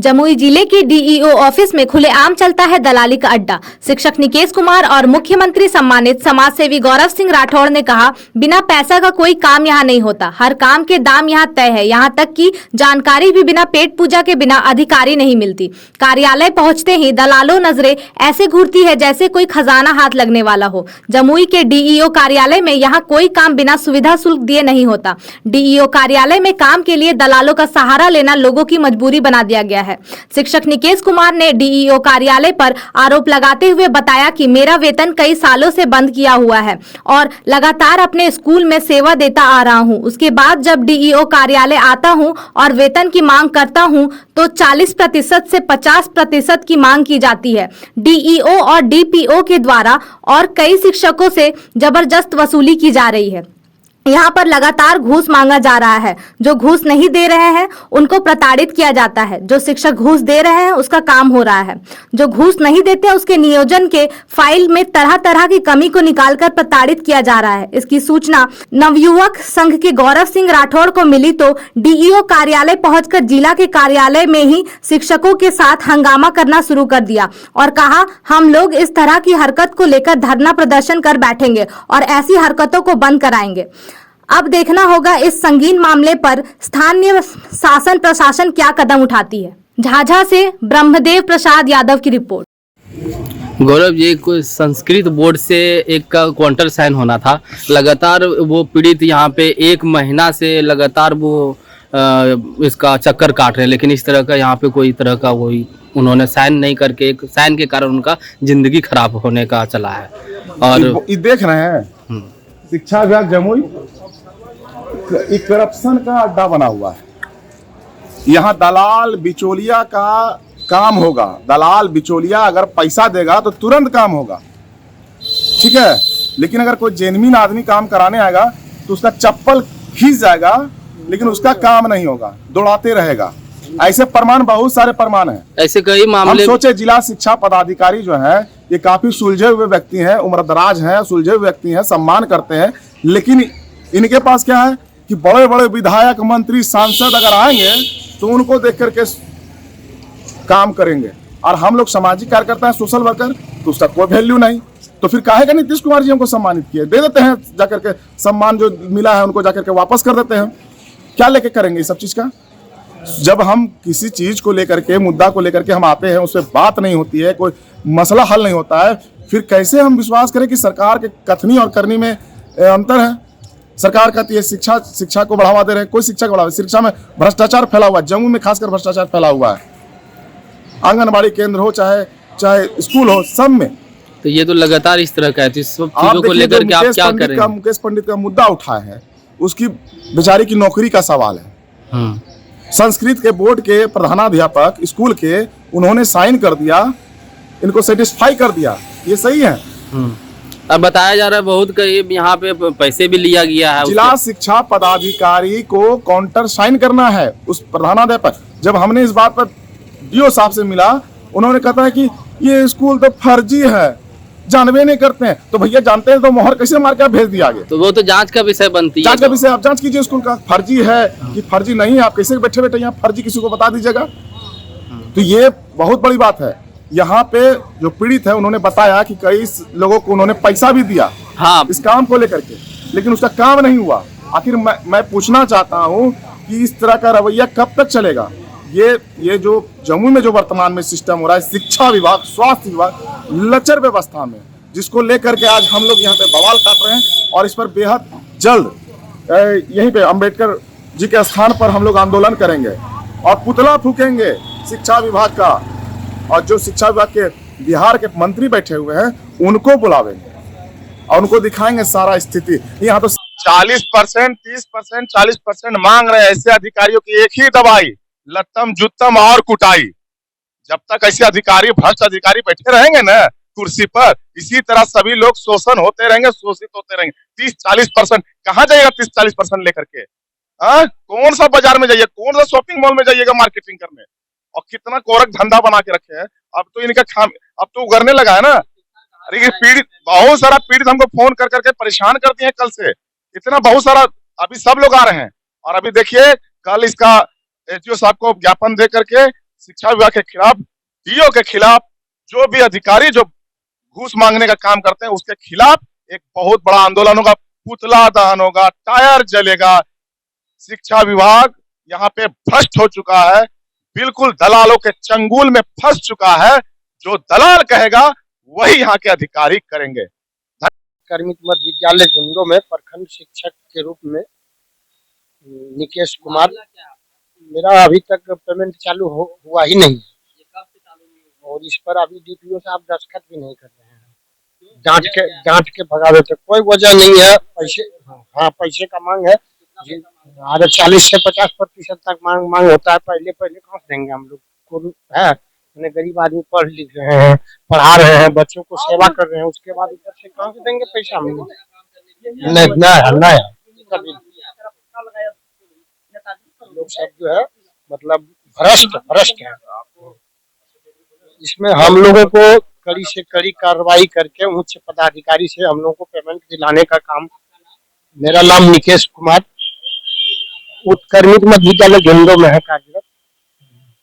जमुई जिले के DEO office में खुलेआम चलता है दलाली का अड्डा। शिक्षक निकेश कुमार और मुख्यमंत्री सम्मानित समाजसेवी गौरव सिंह राठौड़ ने कहा, बिना पैसा का कोई काम यहाँ नहीं होता। हर काम के दाम यहाँ तय है। यहाँ तक कि जानकारी भी बिना पेट पूजा के बिना अधिकारी नहीं मिलती। कार्यालय पहुँचते ही दलालों नजरें ऐसे घूरती है जैसे कोई खजाना हाथ लगने वाला हो। जमुई के डीईओ कार्यालय में यहाँ कोई काम बिना सुविधा शुल्क दिए नहीं होता। डीईओ कार्यालय में काम के लिए दलालों का सहारा लेना लोगों की मजबूरी बना दिया गया है। शिक्षक निकेश कुमार ने डीईओ कार्यालय पर आरोप लगाते हुए बताया कि मेरा वेतन कई सालों से बंद किया हुआ है और लगातार अपने स्कूल में सेवा देता आ रहा हूं। उसके बाद जब डीईओ कार्यालय आता हूं और वेतन की मांग करता हूं तो 40% से 50% की मांग की जाती है। डीईओ और डीपीओ के द्वारा और कई शिक्षकों से जबरदस्त वसूली की जा रही है। यहाँ पर लगातार घूस मांगा जा रहा है। जो घूस नहीं दे रहे हैं उनको प्रताड़ित किया जाता है। जो शिक्षक घूस दे रहे हैं उसका काम हो रहा है। जो घूस नहीं देते उसके नियोजन के फाइल में तरह तरह की कमी को निकालकर प्रताड़ित किया जा रहा है। इसकी सूचना नवयुवक संघ के गौरव सिंह राठौड़ को मिली तो डीईओ कार्यालय पहुंचकर जिला के कार्यालय में ही शिक्षकों के साथ हंगामा करना शुरू कर दिया और कहा, हम लोग इस तरह की हरकत को लेकर धरना प्रदर्शन कर बैठेंगे और ऐसी हरकतों को बंद कराएंगे। अब देखना होगा इस संगीन मामले पर स्थानीय शासन प्रशासन क्या कदम उठाती है। झाझा से ब्रह्मदेव प्रसाद यादव की रिपोर्ट। गौरव जी, कोई संस्कृत बोर्ड से एक का काउंटर साइन होना था। लगातार वो पीड़ित यहाँ पे 1 महीना से लगातार वो इसका चक्कर काट रहे हैं, लेकिन इस तरह का यहाँ पे कोई तरह का वही उन्होंने साइन नहीं करके, एक साइन के कारण उनका जिंदगी खराब होने का चला है। और ये देख रहे हैं शिक्षा विभाग जमुई एक करप्शन का अड्डा बना हुआ है। यहाँ दलाल बिचौलिया का काम होगा। दलाल बिचौलिया अगर पैसा देगा तो तुरंत काम होगा, ठीक है। लेकिन अगर कोई जेन्युइन आदमी काम कराने आएगा तो उसका चप्पल खींच जाएगा, लेकिन उसका काम नहीं होगा, दौड़ाते रहेगा। ऐसे प्रमाण, बहुत सारे प्रमाण हैं। ऐसे कई मामले। हम सोचे जिला शिक्षा पदाधिकारी जो है ये काफी सुलझे हुए व्यक्ति हैं, उम्रदराज हैं, सुलझे हुए व्यक्ति हैं, सम्मान करते हैं, लेकिन इनके पास क्या है कि बड़े बड़े विधायक, मंत्री, सांसद अगर आएंगे तो उनको देख करके काम करेंगे। और हम लोग सामाजिक कार्यकर्ता हैं, सोशल वर्कर, तो उसका कोई वैल्यू नहीं। तो फिर काहे का नीतीश कुमार जी हमको सम्मानित किए, दे देते हैं जाकर के, सम्मान जो मिला है उनको जाकर के वापस कर देते हैं। क्या लेके करेंगे इस सब चीज का? जब हम किसी चीज को लेकर के, मुद्दा को लेकर के हम आते हैं, उस पर बात नहीं होती है, कोई मसला हल नहीं होता है, फिर कैसे हम विश्वास करें कि सरकार के कथनी और करनी में अंतर है। सरकार कहती है शिक्षा को बढ़ावा दे रहे हैं, कोई शिक्षा को बढ़ावा, शिक्षा में भ्रष्टाचार फैला हुआ है। जम्मू में खासकर भ्रष्टाचार फैला हुआ है। आंगनबाड़ी केंद्र हो चाहे स्कूल हो, सब में। तो ये तो लगातार इस तरह का है। तो सब चीजों को लेकर के आप क्या करें? मुकेश पंडित का मुद्दा उठाया है, उसकी बेचारी की नौकरी का सवाल है। संस्कृत के बोर्ड के प्रधानाध्यापक स्कूल के, उन्होंने साइन कर दिया, इनको सेटिस्फाई कर दिया, ये सही है। अब बताया जा रहा है बहुत करीब यहाँ पे पैसे भी लिया गया है। जिला शिक्षा पदाधिकारी को काउंटर साइन करना है उस प्रधानाध्यापक। जब हमने इस बात पर डीओ साहब से मिला, उन्होंने कहा है कि ये स्कूल तो फर्जी है, जानवे नहीं करते हैं। तो भैया जानते हैं तो मोहर कैसे मार के भेज दिया आगे? तो वो तो जांच का विषय बनती है। जांच का विषय आप जांच कीजिए, स्कूल का फर्जी है कि फर्जी नहीं है। आप कैसे बैठे बैठे यहाँ फर्जी किसी को बता दीजिएगा? तो ये बहुत बड़ी बात है। यहाँ पे जो पीड़ित है उन्होंने बताया कि कई लोगों को उन्होंने पैसा भी दिया, हाँ, इस काम को लेकर के, लेकिन उसका काम नहीं हुआ। आखिर मैं पूछना चाहता हूँ कि इस तरह का रवैया कब तक चलेगा? ये जो जम्मू में जो वर्तमान में सिस्टम हो रहा है, शिक्षा विभाग, स्वास्थ्य विभाग लचर व्यवस्था में, जिसको लेकर के आज हम लोग यहाँ पे बवाल काट रहे हैं और इस पर बेहद जल्द यहीं पे अंबेडकर जी के स्थान पर हम लोग आंदोलन करेंगे और पुतला फूकेंगे शिक्षा विभाग का। और जो शिक्षा विभाग के बिहार के मंत्री बैठे हुए हैं उनको बुलावेंगे और उनको दिखाएंगे सारा स्थिति। यहाँ तो 40%, 30%, 40% मांग रहे हैं ऐसे अधिकारियों की एक ही दवाई, लत्तम जुत्तम और कुटाई। जब तक ऐसे अधिकारी, भ्रष्ट अधिकारी बैठे रहेंगे ना कुर्सी पर, इसी तरह सभी लोग शोषण होते रहेंगे, शोषित होते रहेंगे। 30-40% कहाँ जाएगा? 30-40% लेकर के कौन सा बाजार में जाइए, कौन सा शॉपिंग मॉल में जाइएगा मार्केटिंग करने? और कितना कोरक धंधा बना के रखे हैं। अब तो इनका अब तो उगरने लगा है ना। अरे पीड़ित, बहुत सारा पीड़ित हमको फोन कर करके परेशान कर दिए कल से, इतना बहुत सारा। अभी सब लोग आ रहे हैं और अभी देखिए कल इसका एसडीओ साहब को ज्ञापन दे करके शिक्षा विभाग के खिलाफ, डीओ के खिलाफ, जो भी अधिकारी जो घूस मांगने का काम करते हैं उसके खिलाफ एक बहुत बड़ा आंदोलन होगा, पुतला दहन होगा, टायर जलेगा। शिक्षा विभाग यहाँ पे भ्रष्ट हो चुका है, बिल्कुल दलालों के चंगुल में फंस चुका है। जो दलाल कहेगा वही यहाँ के अधिकारी करेंगे। कर्मित मध्य विद्यालय झुंडो में प्रखंड शिक्षक के रूप में निकेश कुमार। मेरा अभी तक पेमेंट चालू हुआ ही नहीं और इस पर अभी डीपीओ साहब दस्तखत भी नहीं कर रहे हैं। डांट के भगा देते, कोई वजह नहीं है। पैसे, हाँ पैसे का मांग है, 40 से 50% तक मांग होता है। पहले कहाँ से देंगे हम लोग को, है गरीब आदमी पढ़ लिख रहे हैं, पढ़ा रहे हैं, बच्चों को सेवा कर रहे हैं, उसके बाद ऊपर से कहाँ से देंगे पैसा हम लोग? नहीं लोग सब जो है मतलब भ्रष्ट है। इसमें हम लोगों को कड़ी से कड़ी कार्रवाई करके उच्च पदाधिकारी से हम लोगों को पेमेंट दिलाने का काम। मेरा नाम निकेश कुमार, उत्कर्मित मध्य विद्यालय झुंडो में है कार्यरत।